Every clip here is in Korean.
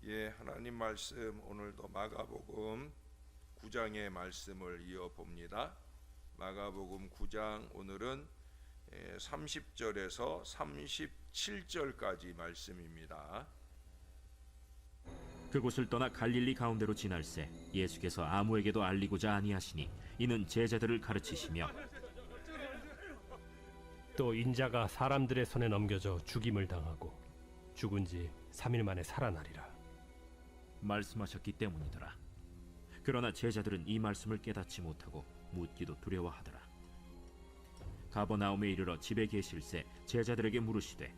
예, 하나님 말씀 오늘도 마가복음 9장의 말씀을 이어봅니다. 마가복음 9장 오늘은 30절에서 37절까지 말씀입니다. 그곳을 떠나 갈릴리 가운데로 지날새 예수께서 아무에게도 알리고자 아니하시니 이는 제자들을 가르치시며 또 인자가 사람들의 손에 넘겨져 죽임을 당하고 죽은 지 3일 만에 살아나리라 말씀하셨기 때문이더라. 그러나 제자들은 이 말씀을 깨닫지 못하고 묻기도 두려워하더라. 가버나움에 이르러 집에 계실새 제자들에게 물으시되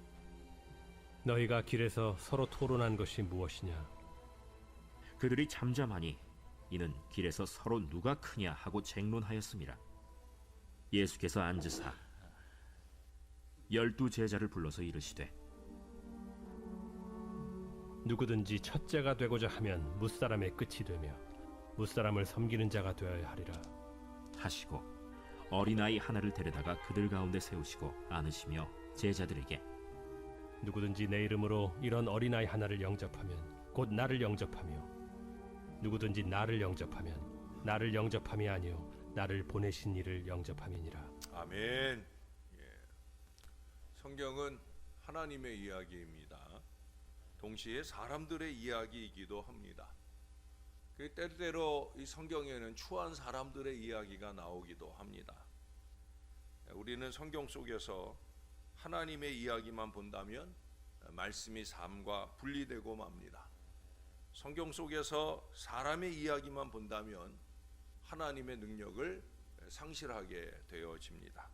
너희가 길에서 서로 토론한 것이 무엇이냐? 그들이 잠잠하니 이는 길에서 서로 누가 크냐 하고 쟁론하였음이라. 예수께서 앉으사 12 제자를 불러서 이르시되 누구든지 첫째가 되고자 하면 무사람의 끝이 되며 무사람을 섬기는 자가 되어야 하리라 하시고 어린아이 하나를 데려다가 그들 가운데 세우시고 안으시며 제자들에게 누구든지 내 이름으로 이런 어린아이 하나를 영접하면 곧 나를 영접하며 누구든지 나를 영접하면 나를 영접함이 아니요 나를 보내신 이를 영접함이니라. 아멘. 성경은 하나님의 이야기입니다. 동시에 사람들의 이야기이기도 합니다. 때때로 이 성경에는 추한 사람들의 이야기가 나오기도 합니다. 우리는 성경 속에서 하나님의 이야기만 본다면 말씀이 삶과 분리되고 맙니다. 성경 속에서 사람의 이야기만 본다면 하나님의 능력을 상실하게 되어집니다.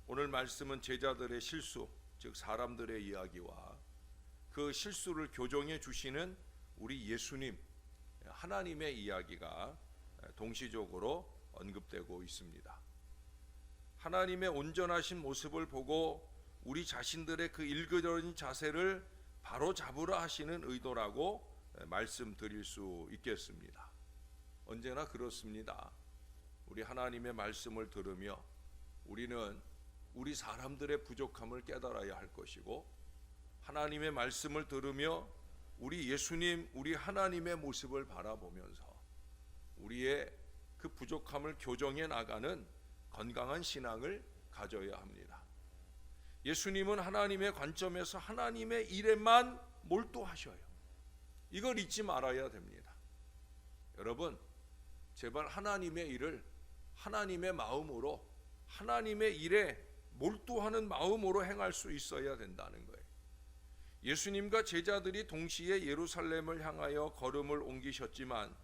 오늘 말씀은 제자들의 실수, 즉 사람들의 이야기와 그 실수를 교정해 주시는 우리 예수님, 하나님의 이야기가 동시적으로 언급되고 있습니다. 하나님의 온전하신 모습을 보고 우리 자신들의 그 일그러진 자세를 바로 잡으라 하시는 의도라고 말씀드릴 수 있겠습니다. 언제나 그렇습니다. 우리 하나님의 말씀을 들으며 우리는 우리 사람들의 부족함을 깨달아야 할 것이고 하나님의 말씀을 들으며 우리 예수님, 우리 하나님의 모습을 바라보면서 우리의 그 부족함을 교정해 나가는 건강한 신앙을 가져야 합니다. 예수님은 하나님의 관점에서 하나님의 일에만 몰두하셔요. 이걸 잊지 말아야 됩니다. 여러분, 제발 하나님의 일을 하나님의 마음으로 하나님의 일에 몰두하는 마음으로 행할 수 있어야 된다는 거예요. 예수님과 제자들이 동시에 예루살렘을 향하여 걸음을 옮기셨지만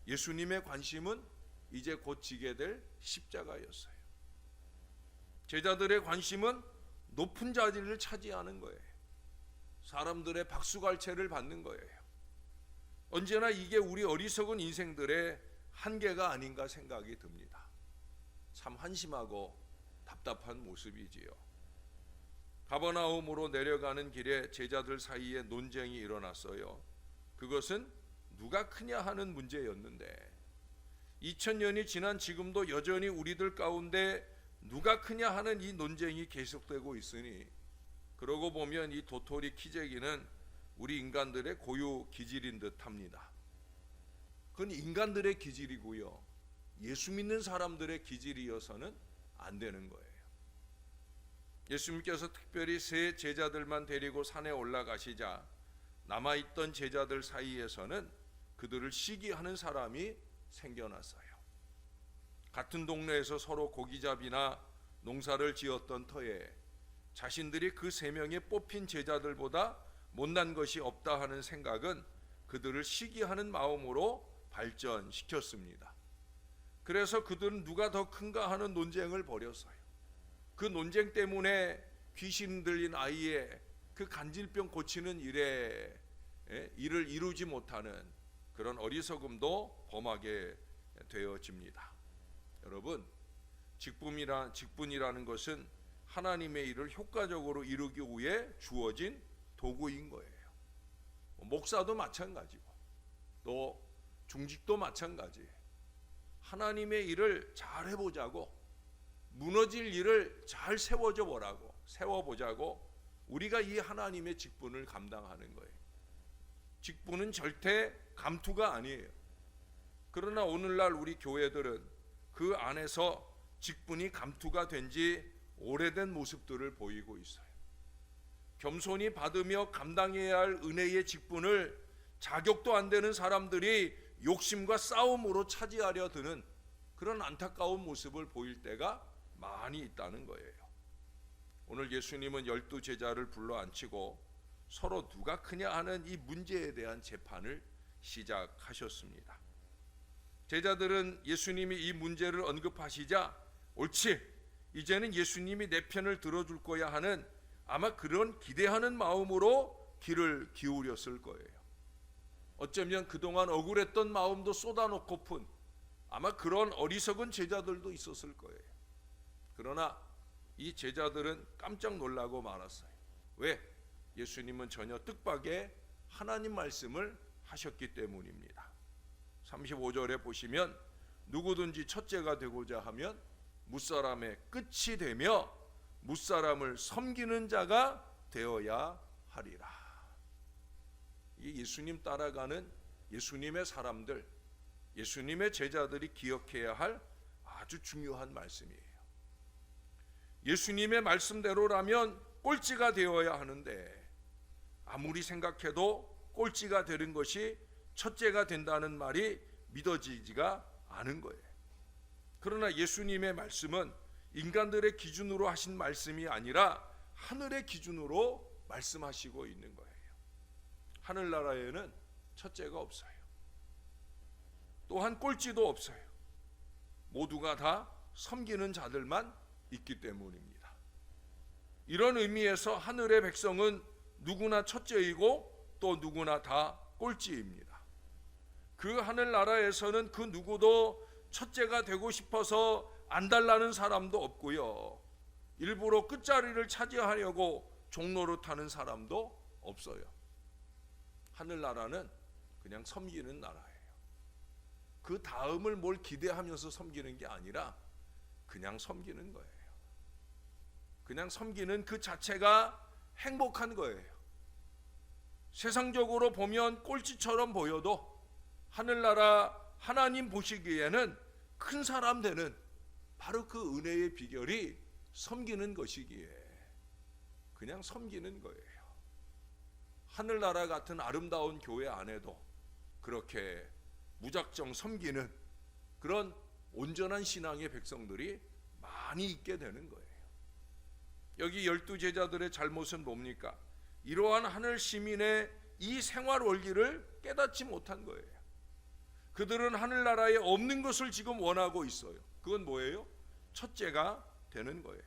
예수님의 관심은 이제 곧 지게 될 십자가였어요. 제자들의 관심은 높은 자리를 차지하는 거예요. 사람들의 박수갈채를 받는 거예요. 언제나 이게 우리 어리석은 인생들의 한계가 아닌가 생각이 듭니다. 참 한심하고 답답한 모습이지요. 가버나움으로 내려가는 길에 제자들 사이에 논쟁이 일어났어요. 그것은 누가 크냐 하는 문제였는데 2000년이 지난 지금도 여전히 우리들 가운데 누가 크냐 하는 이 논쟁이 계속되고 있으니 그러고 보면 이 도토리 키재기는 우리 인간들의 고유 기질인 듯 합니다. 그건 인간들의 기질이고요. 예수 믿는 사람들의 기질이어서는 안 되는 거예요. 예수님께서 특별히 세 제자들만 데리고 산에 올라가시자 남아있던 제자들 사이에서는 그들을 시기하는 사람이 생겨났어요. 같은 동네에서 서로 고기잡이나 농사를 지었던 터에 자신들이 그 세 명의 뽑힌 제자들보다 못난 것이 없다 하는 생각은 그들을 시기하는 마음으로 발전시켰습니다. 그래서 그들은 누가 더 큰가 하는 논쟁을 벌였어요. 그 논쟁 때문에 귀신 들린 아이의 그 간질병 고치는 일을 이루지 못하는 그런 어리석음도 범하게 되어집니다. 여러분, 직분이라는 것은 하나님의 일을 효과적으로 이루기 위해 주어진 도구인 거예요. 목사도 마찬가지고 또 중직도 마찬가지예요. 하나님의 일을 잘 해보자고, 무너질 일을 잘 세워보자고 우리가 이 하나님의 직분을 감당하는 거예요. 직분은 절대 감투가 아니에요. 그러나 오늘날 우리 교회들은 그 안에서 직분이 감투가 된 지 오래된 모습들을 보이고 있어요. 겸손히 받으며 감당해야 할 은혜의 직분을 자격도 안 되는 사람들이 욕심과 싸움으로 차지하려 드는 그런 안타까운 모습을 보일 때가 많이 있다는 거예요. 오늘 예수님은 12 제자를 불러 앉히고 서로 누가 크냐 하는 이 문제에 대한 재판을 시작하셨습니다. 제자들은 예수님이 이 문제를 언급하시자 옳지, 이제는 예수님이 내 편을 들어줄 거야 하는 아마 그런 기대하는 마음으로 귀를 기울였을 거예요. 어쩌면 그동안 억울했던 마음도 쏟아놓고픈 아마 그런 어리석은 제자들도 있었을 거예요. 그러나 이 제자들은 깜짝 놀라고 말았어요. 왜? 예수님은 전혀 뜻밖의 하나님 말씀을 하셨기 때문입니다. 35절에 보시면 누구든지 첫째가 되고자 하면 무사람의 끝이 되며 무사람을 섬기는 자가 되어야 하리라. 이 예수님 따라가는 예수님의 사람들, 예수님의 제자들이 기억해야 할 아주 중요한 말씀이에요. 예수님의 말씀대로라면 꼴찌가 되어야 하는데 아무리 생각해도 꼴찌가 되는 것이 첫째가 된다는 말이 믿어지지가 않은 거예요. 그러나 예수님의 말씀은 인간들의 기준으로 하신 말씀이 아니라 하늘의 기준으로 말씀하시고 있는 거예요. 하늘나라에는 첫째가 없어요. 또한 꼴찌도 없어요. 모두가 다 섬기는 자들만 있기 때문입니다. 이런 의미에서 하늘의 백성은 누구나 첫째이고 또 누구나 다 꼴찌입니다. 그 하늘나라에서는 그 누구도 첫째가 되고 싶어서 안달나는 사람도 없고요. 일부러 끝자리를 차지하려고 종노릇하는 사람도 없어요. 하늘나라는 그냥 섬기는 나라예요. 그 다음을 뭘 기대하면서 섬기는 게 아니라 그냥 섬기는 거예요. 그냥 섬기는 그 자체가 행복한 거예요. 세상적으로 보면 꼴찌처럼 보여도 하늘나라 하나님 보시기에는 큰 사람 되는 바로 그 은혜의 비결이 섬기는 것이기에 그냥 섬기는 거예요. 하늘나라 같은 아름다운 교회 안에도 그렇게 무작정 섬기는 그런 온전한 신앙의 백성들이 많이 있게 되는 거예요. 여기 12 제자들의 잘못은 뭡니까? 이러한 하늘 시민의 이 생활 원리를 깨닫지 못한 거예요. 그들은 하늘나라에 없는 것을 지금 원하고 있어요. 그건 뭐예요? 첫째가 되는 거예요.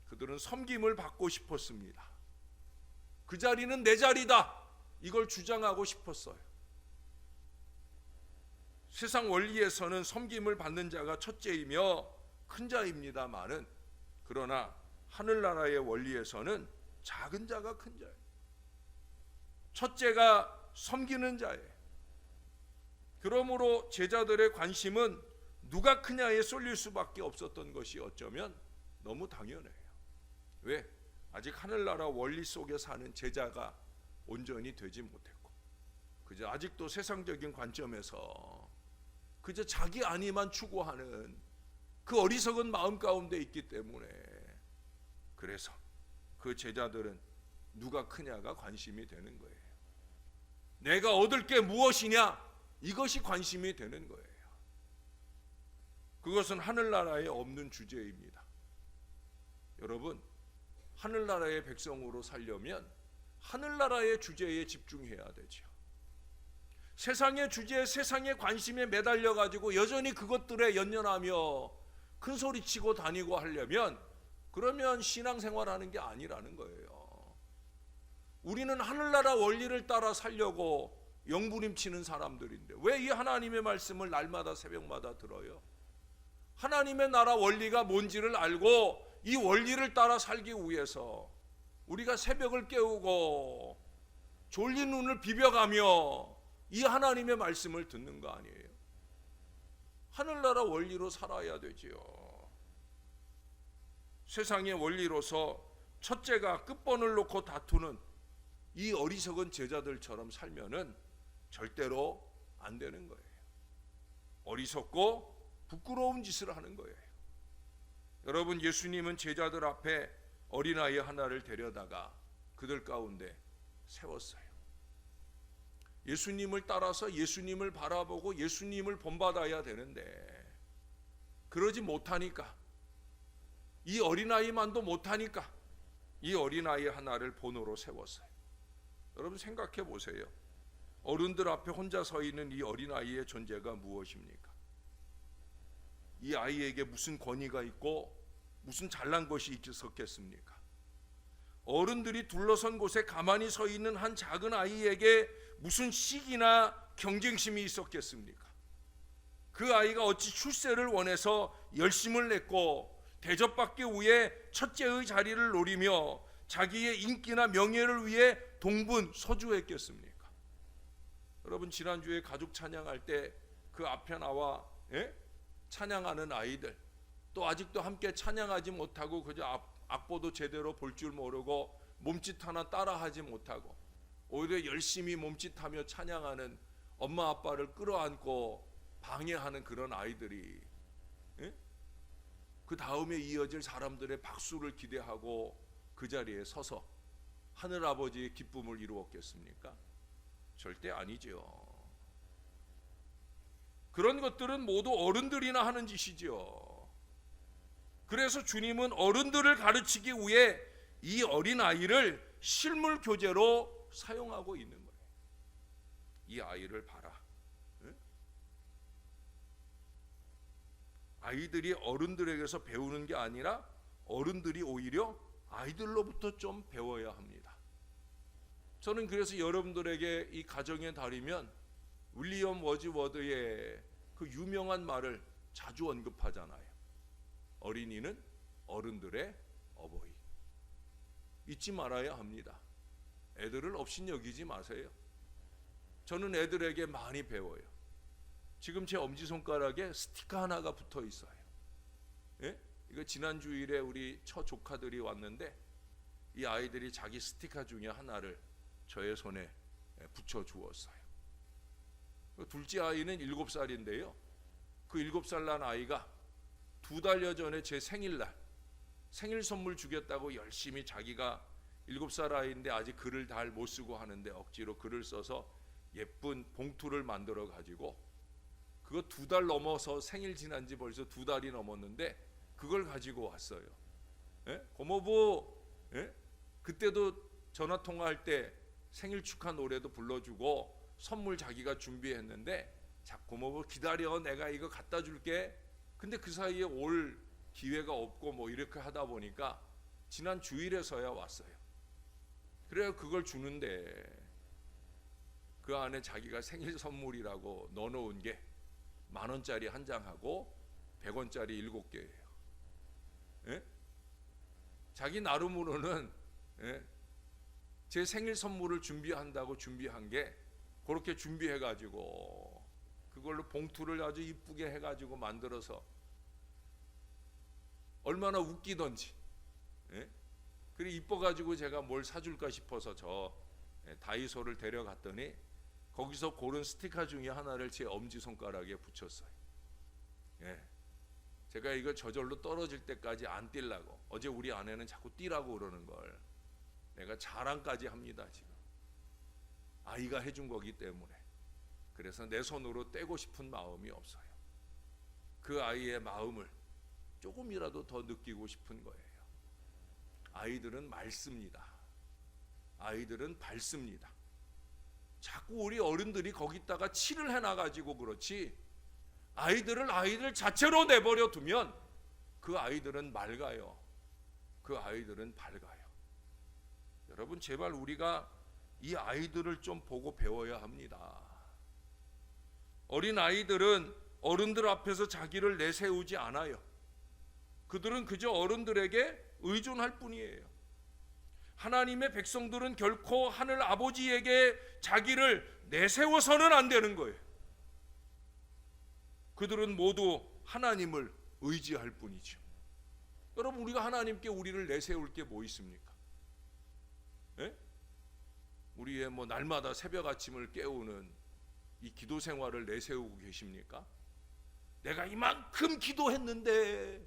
그들은 섬김을 받고 싶었습니다. 그 자리는 내 자리다, 이걸 주장하고 싶었어요. 세상 원리에서는 섬김을 받는 자가 첫째이며 큰 자입니다마는, 그러나 하늘나라의 원리에서는 작은 자가 큰 자예요. 첫째가 섬기는 자예요. 그러므로 제자들의 관심은 누가 크냐에 쏠릴 수밖에 없었던 것이 어쩌면 너무 당연해요. 왜? 아직 하늘나라 원리 속에 사는 제자가 온전히 되지 못했고, 그저 아직도 세상적인 관점에서 그저 자기 안위만 추구하는 그 어리석은 마음 가운데 있기 때문에, 그래서 그 제자들은 누가 크냐가 관심이 되는 거예요. 내가 얻을 게 무엇이냐, 이것이 관심이 되는 거예요. 그것은 하늘나라에 없는 주제입니다. 여러분, 하늘나라의 백성으로 살려면 하늘나라의 주제에 집중해야 되죠. 세상의 주제, 세상의 관심에 매달려 가지고 여전히 그것들에 연연하며 큰 소리 치고 다니고 하려면, 그러면 신앙생활하는 게 아니라는 거예요. 우리는 하늘나라 원리를 따라 살려고 영부림치는 사람들인데 왜 이 하나님의 말씀을 날마다 새벽마다 들어요? 하나님의 나라 원리가 뭔지를 알고 이 원리를 따라 살기 위해서 우리가 새벽을 깨우고 졸린 눈을 비벼가며 이 하나님의 말씀을 듣는 거 아니에요? 하늘나라 원리로 살아야 되지요. 세상의 원리로서 첫째가 끝번을 놓고 다투는 이 어리석은 제자들처럼 살면은 절대로 안 되는 거예요. 어리석고 부끄러운 짓을 하는 거예요. 여러분, 예수님은 제자들 앞에 어린아이 하나를 데려다가 그들 가운데 세웠어요. 예수님을 따라서 예수님을 바라보고 예수님을 본받아야 되는데 그러지 못하니까, 이 어린아이만도 못하니까 이 어린아이 하나를 본으로 세웠어요. 여러분 생각해 보세요. 어른들 앞에 혼자 서 있는 이 어린아이의 존재가 무엇입니까? 이 아이에게 무슨 권위가 있고 무슨 잘난 것이 있었겠습니까? 어른들이 둘러선 곳에 가만히 서 있는 한 작은 아이에게 무슨 시기나 경쟁심이 있었겠습니까? 그 아이가 어찌 출세를 원해서 열심을 냈고 대접받기 위해 첫째의 자리를 노리며 자기의 인기나 명예를 위해 동분서주했겠습니까? 여러분, 지난주에 가족 찬양할 때 그 앞에 나와 찬양하는 아이들, 또 아직도 함께 찬양하지 못하고 그저 악보도 제대로 볼 줄 모르고 몸짓 하나 따라하지 못하고 오히려 열심히 몸짓하며 찬양하는 엄마 아빠를 끌어안고 방해하는 그런 아이들이 그 다음에 이어질 사람들의 박수를 기대하고 그 자리에 서서 하늘아버지의 기쁨을 이루었겠습니까? 절대 아니죠. 그런 것들은 모두 어른들이나 하는 짓이죠. 그래서 주님은 어른들을 가르치기 위해 이 어린아이를 실물 교재로 사용하고 있는 거예요. 이 아이를 봐라. 아이들이 어른들에게서 배우는 게 아니라 어른들이 오히려 아이들로부터 좀 배워야 합니다. 저는 그래서 여러분들에게 이 가정의 달이면 윌리엄 워즈워드의 그 유명한 말을 자주 언급하잖아요. 어린이는 어른들의 어버이. 잊지 말아야 합니다. 애들을 업신여기지 마세요. 저는 애들에게 많이 배워요. 지금 제 엄지손가락에 스티커 하나가 붙어 있어요. 이거 지난 주일에 우리 처 조카들이 왔는데 이 아이들이 자기 스티커 중에 하나를 저의 손에 붙여 주었어요. 둘째 아이는 7살인데요. 그 7살 난 아이가 2달여 전에 제 생일날 생일 선물 주겠다고 열심히 자기가 7살 아이인데 아직 글을 잘 못 쓰고 하는데 억지로 글을 써서 예쁜 봉투를 만들어 가지고 그거 2달 넘어서 생일 지난 지 벌써 2달이 넘었는데 그걸 가지고 왔어요. 고모부, 그때도 전화 통화할 때 생일 축하 노래도 불러주고 선물 자기가 준비했는데, 자 고모부 기다려, 내가 이거 갖다 줄게. 근데 그 사이에 올 기회가 없고 뭐 이렇게 하다 보니까 지난 주일에서야 왔어요. 그래야 그걸 주는데 그 안에 자기가 생일 선물이라고 넣어놓은 게 10,000원짜리 한 장하고 100원짜리 7개예요. 자기 나름으로는 제 생일 선물을 준비한다고 준비한 게 그렇게 준비해가지고 그걸로 봉투를 아주 이쁘게 해가지고 만들어서 얼마나 웃기던지. 그래 이뻐가지고 제가 뭘 사줄까 싶어서 저 다이소를 데려갔더니 거기서 고른 스티커 중에 하나를 제 엄지손가락에 붙였어요. 제가 이거 저절로 떨어질 때까지 안 뛸라고, 어제 우리 아내는 자꾸 뛰라고 그러는 걸 내가 자랑까지 합니다. 지금 아이가 해준 거기 때문에. 그래서 내 손으로 떼고 싶은 마음이 없어요. 그 아이의 마음을 조금이라도 더 느끼고 싶은 거예요. 아이들은 맑습니다. 아이들은 밝습니다. 자꾸 우리 어른들이 거기다가 칠을 해놔가지고 그렇지, 아이들을 아이들 자체로 내버려 두면 그 아이들은 맑아요. 그 아이들은 밝아요. 여러분 제발 우리가 이 아이들을 좀 보고 배워야 합니다. 어린 아이들은 어른들 앞에서 자기를 내세우지 않아요. 그들은 그저 어른들에게 의존할 뿐이에요. 하나님의 백성들은 결코 하늘 아버지에게 자기를 내세워서는 안 되는 거예요. 그들은 모두 하나님을 의지할 뿐이죠. 여러분 우리가 하나님께 우리를 내세울 게 뭐 있습니까? 우리의 날마다 새벽 아침을 깨우는 이 기도 생활을 내세우고 계십니까? 내가 이만큼 기도했는데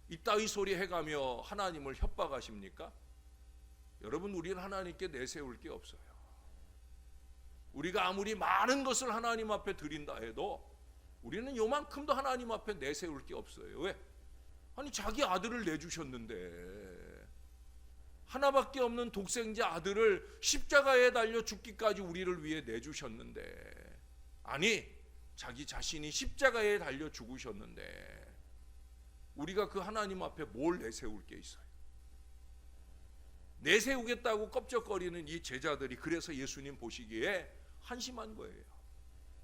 이따위 소리 해가며 하나님을 협박하십니까? 여러분, 우리는 하나님께 내세울 게 없어요. 우리가 아무리 많은 것을 하나님 앞에 드린다 해도 우리는 요만큼도 하나님 앞에 내세울 게 없어요. 왜? 아니, 자기 아들을 내주셨는데, 하나밖에 없는 독생자 아들을 십자가에 달려 죽기까지 우리를 위해 내주셨는데, 아니, 자기 자신이 십자가에 달려 죽으셨는데 우리가 그 하나님 앞에 뭘 내세울 게 있어요? 내세우겠다고 껍적거리는 이 제자들이 그래서 예수님 보시기에 한심한 거예요.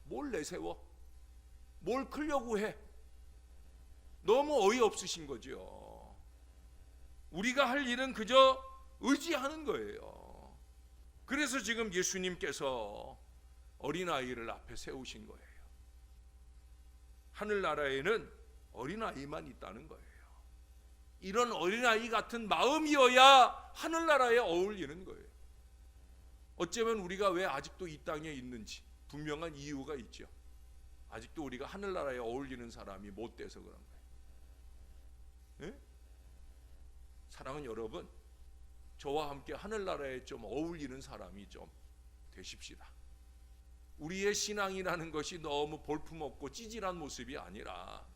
뭘 내세워? 뭘 크려고 해? 너무 어이없으신 거죠. 우리가 할 일은 그저 의지하는 거예요. 그래서 지금 예수님께서 어린아이를 앞에 세우신 거예요. 하늘나라에는 어린아이만 있다는 거예요. 이런 어린아이 같은 마음이어야 하늘나라에 어울리는 거예요. 어쩌면 우리가 왜 아직도 이 땅에 있는지 분명한 이유가 있죠. 아직도 우리가 하늘나라에 어울리는 사람이 못 돼서 그런 거예요. 네? 사랑하는 여러분, 저와 함께 하늘나라에 좀 어울리는 사람이 좀 되십시다. 우리의 신앙이라는 것이 너무 볼품없고 찌질한 모습이 아니라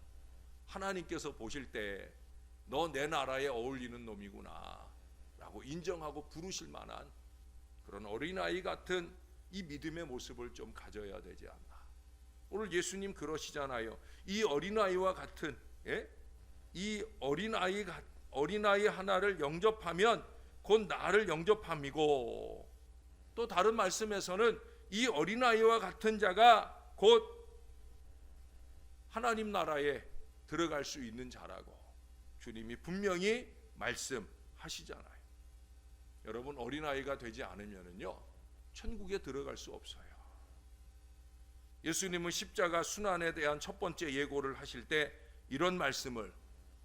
하나님께서 보실 때 너 내 나라에 어울리는 놈이구나 라고 인정하고 부르실 만한 그런 어린아이 같은 이 믿음의 모습을 좀 가져야 되지 않나. 오늘 예수님 그러시잖아요. 이 어린아이와 같은 이 어린아이 하나를 영접하면 곧 나를 영접함이고, 또 다른 말씀에서는 이 어린아이와 같은 자가 곧 하나님 나라에 들어갈 수 있는 자라고 주님이 분명히 말씀하시잖아요. 여러분, 어린아이가 되지 않으면요 천국에 들어갈 수 없어요. 예수님은 십자가 순환에 대한 첫 번째 예고를 하실 때 이런 말씀을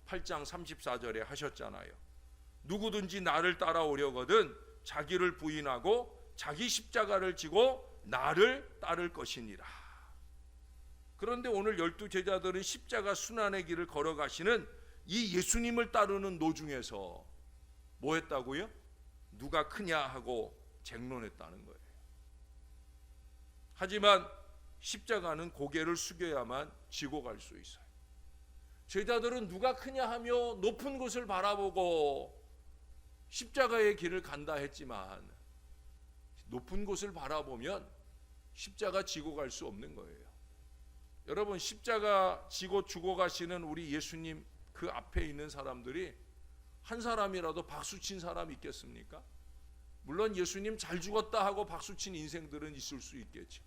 8장 34절에 하셨잖아요. 누구든지 나를 따라오려거든 자기를 부인하고 자기 십자가를 지고 나를 따를 것이니라. 그런데 오늘 12 제자들은 십자가 순환의 길을 걸어가시는 이 예수님을 따르는 노중에서 뭐 했다고요? 누가 크냐 하고 쟁론했다는 거예요. 하지만 십자가는 고개를 숙여야만 지고 갈 수 있어요. 제자들은 누가 크냐 하며 높은 곳을 바라보고 십자가의 길을 간다 했지만 높은 곳을 바라보면 십자가 지고 갈 수 없는 거예요. 여러분, 십자가 지고 죽어가시는 우리 예수님 그 앞에 있는 사람들이 한 사람이라도 박수친 사람 있겠습니까? 물론 예수님 잘 죽었다 하고 박수친 인생들은 있을 수 있겠죠.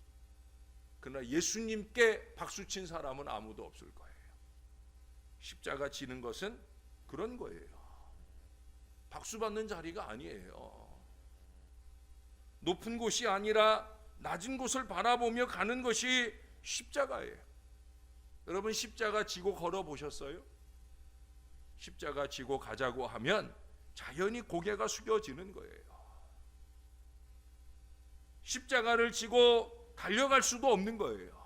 그러나 예수님께 박수친 사람은 아무도 없을 거예요. 십자가 지는 것은 그런 거예요. 박수 받는 자리가 아니에요. 높은 곳이 아니라 낮은 곳을 바라보며 가는 것이 십자가예요. 여러분, 십자가 지고 걸어 보셨어요? 십자가 지고 가자고 하면 자연히 고개가 숙여지는 거예요. 십자가를 지고 달려갈 수도 없는 거예요.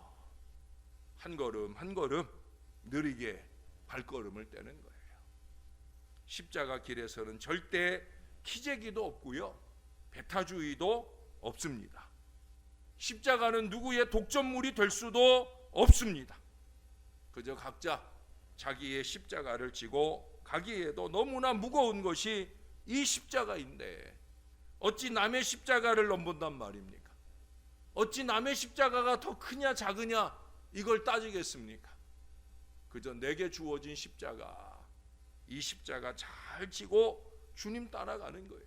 한 걸음 한 걸음 느리게 발걸음을 떼는 거예요. 십자가 길에서는 절대 키재기도 없고요, 배타주의도 없습니다. 십자가는 누구의 독점물이 될 수도 없습니다. 그저 각자 자기의 십자가를 지고 가기에도 너무나 무거운 것이 이 십자가인데 어찌 남의 십자가를 넘본단 말입니까? 어찌 남의 십자가가 더 크냐 작으냐 이걸 따지겠습니까? 그저 내게 주어진 십자가, 이 십자가 잘 지고 주님 따라가는 거예요.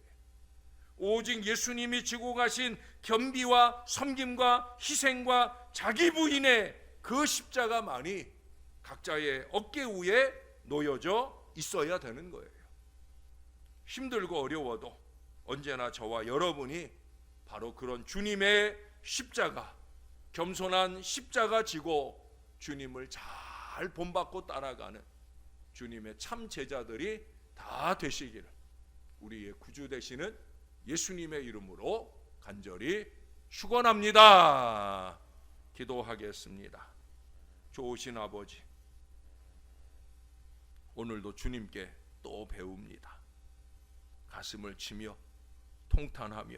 오직 예수님이 지고 가신 겸비와 섬김과 희생과 자기 부인의 그 십자가만이 각자의 어깨 위에 놓여져 있어야 되는 거예요. 힘들고 어려워도 언제나 저와 여러분이 바로 그런 주님의 십자가, 겸손한 십자가 지고 주님을 잘 본받고 따라가는 주님의 참 제자들이 다 되시기를 우리의 구주 되시는 예수님의 이름으로 간절히 축원합니다. 기도하겠습니다. 좋으신 아버지, 오늘도 주님께 또 배웁니다. 가슴을 치며 통탄하며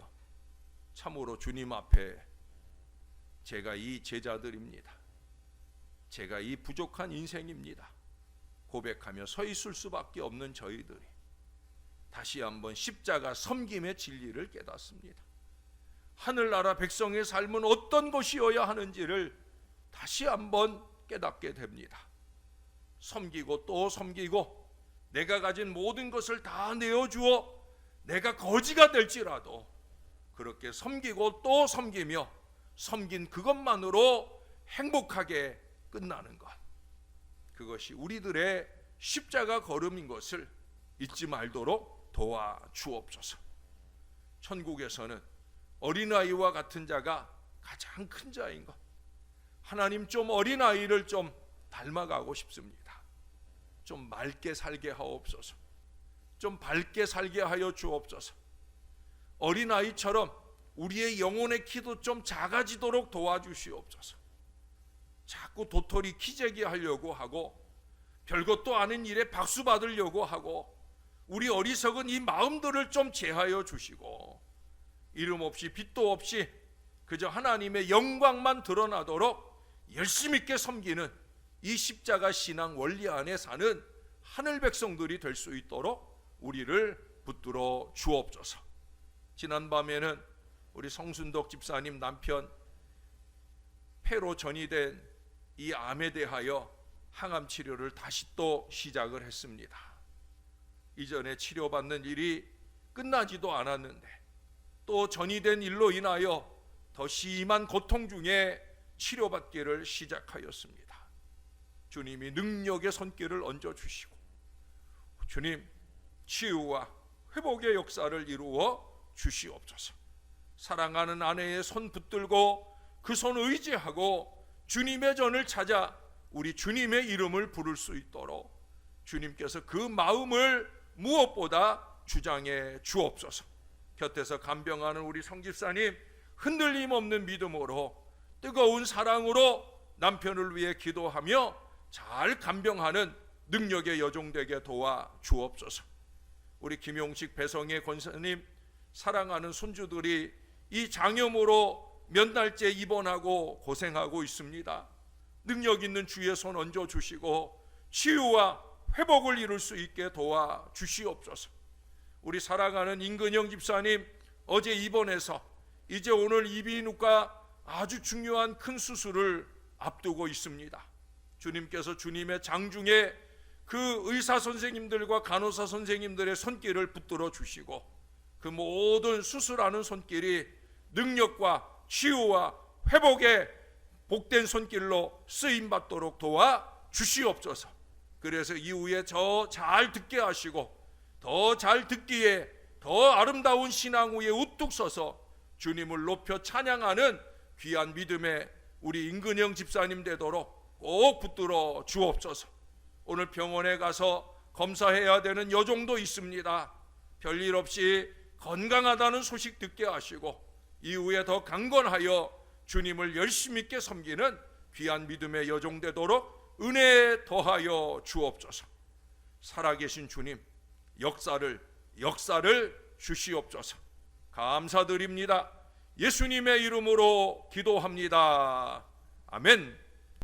참으로 주님 앞에 제가 이 제자들입니다. 제가 이 부족한 인생입니다. 고백하며 서 있을 수밖에 없는 저희들이 다시 한번 십자가 섬김의 진리를 깨닫습니다. 하늘나라 백성의 삶은 어떤 것이어야 하는지를 다시 한번 깨닫게 됩니다. 섬기고 또 섬기고 내가 가진 모든 것을 다 내어주어 내가 거지가 될지라도 그렇게 섬기고 또 섬기며 섬긴 그것만으로 행복하게 끝나는 것, 그것이 우리들의 십자가 걸음인 것을 잊지 말도록 도와주옵소서. 천국에서는 어린아이와 같은 자가 가장 큰 자인 것, 하나님 좀 어린아이를 좀 닮아가고 싶습니다. 좀 맑게 살게 하옵소서. 좀 밝게 살게 하여 주옵소서. 어린아이처럼 우리의 영혼의 키도 좀 작아지도록 도와주시옵소서. 자꾸 도토리 키재기 하려고 하고 별것도 아닌 일에 박수 받으려고 하고 우리 어리석은 이 마음들을 좀 제하여 주시고 이름 없이 빛도 없이 그저 하나님의 영광만 드러나도록 열심 있게 섬기는 이 십자가 신앙 원리 안에 사는 하늘 백성들이 될 수 있도록 우리를 붙들어 주옵소서. 지난밤에는 우리 성순덕 집사님 남편 폐로 전이된 이 암에 대하여 항암 치료를 다시 또 시작을 했습니다. 이전에 치료받는 일이 끝나지도 않았는데 또 전이된 일로 인하여 더 심한 고통 중에 치료받기를 시작하였습니다. 주님이 능력의 손길을 얹어주시고 주님 치유와 회복의 역사를 이루어 주시옵소서. 사랑하는 아내의 손 붙들고 그 손 의지하고 주님의 전을 찾아 우리 주님의 이름을 부를 수 있도록 주님께서 그 마음을 무엇보다 주장해 주옵소서. 곁에서 간병하는 우리 성집사님 흔들림 없는 믿음으로 뜨거운 사랑으로 남편을 위해 기도하며 잘 간병하는 능력의 여종 되게 도와 주옵소서. 우리 김용식 배성의 권사님 사랑하는 손주들이 이 장염으로 몇 날째 입원하고 고생하고 있습니다. 능력 있는 주의 손 얹어 주시고 치유와 회복을 이룰 수 있게 도와 주시옵소서. 우리 사랑하는 임근영 집사님 어제 입원해서 이제 오늘 이비인후과 아주 중요한 큰 수술을 앞두고 있습니다. 주님께서 주님의 장중에 그 의사 선생님들과 간호사 선생님들의 손길을 붙들어 주시고 그 모든 수술하는 손길이 능력과 치유와 회복의 복된 손길로 쓰임받도록 도와 주시옵소서. 그래서 이후에 저 잘 듣게 하시고 더 잘 듣기에 더 아름다운 신앙 위에 우뚝 서서 주님을 높여 찬양하는 귀한 믿음의 우리 임근영 집사님 되도록 꼭 붙들어 주옵소서. 오늘 병원에 가서 검사해야 되는 여종도 있습니다. 별일 없이 건강하다는 소식 듣게 하시고 이후에 더 강건하여 주님을 열심히 있게 섬기는 귀한 믿음의 여종 되도록 은혜 더하여 주옵소서. 살아계신 주님 역사를 주시옵소서. 감사드립니다. 예수님의 이름으로 기도합니다. 아멘.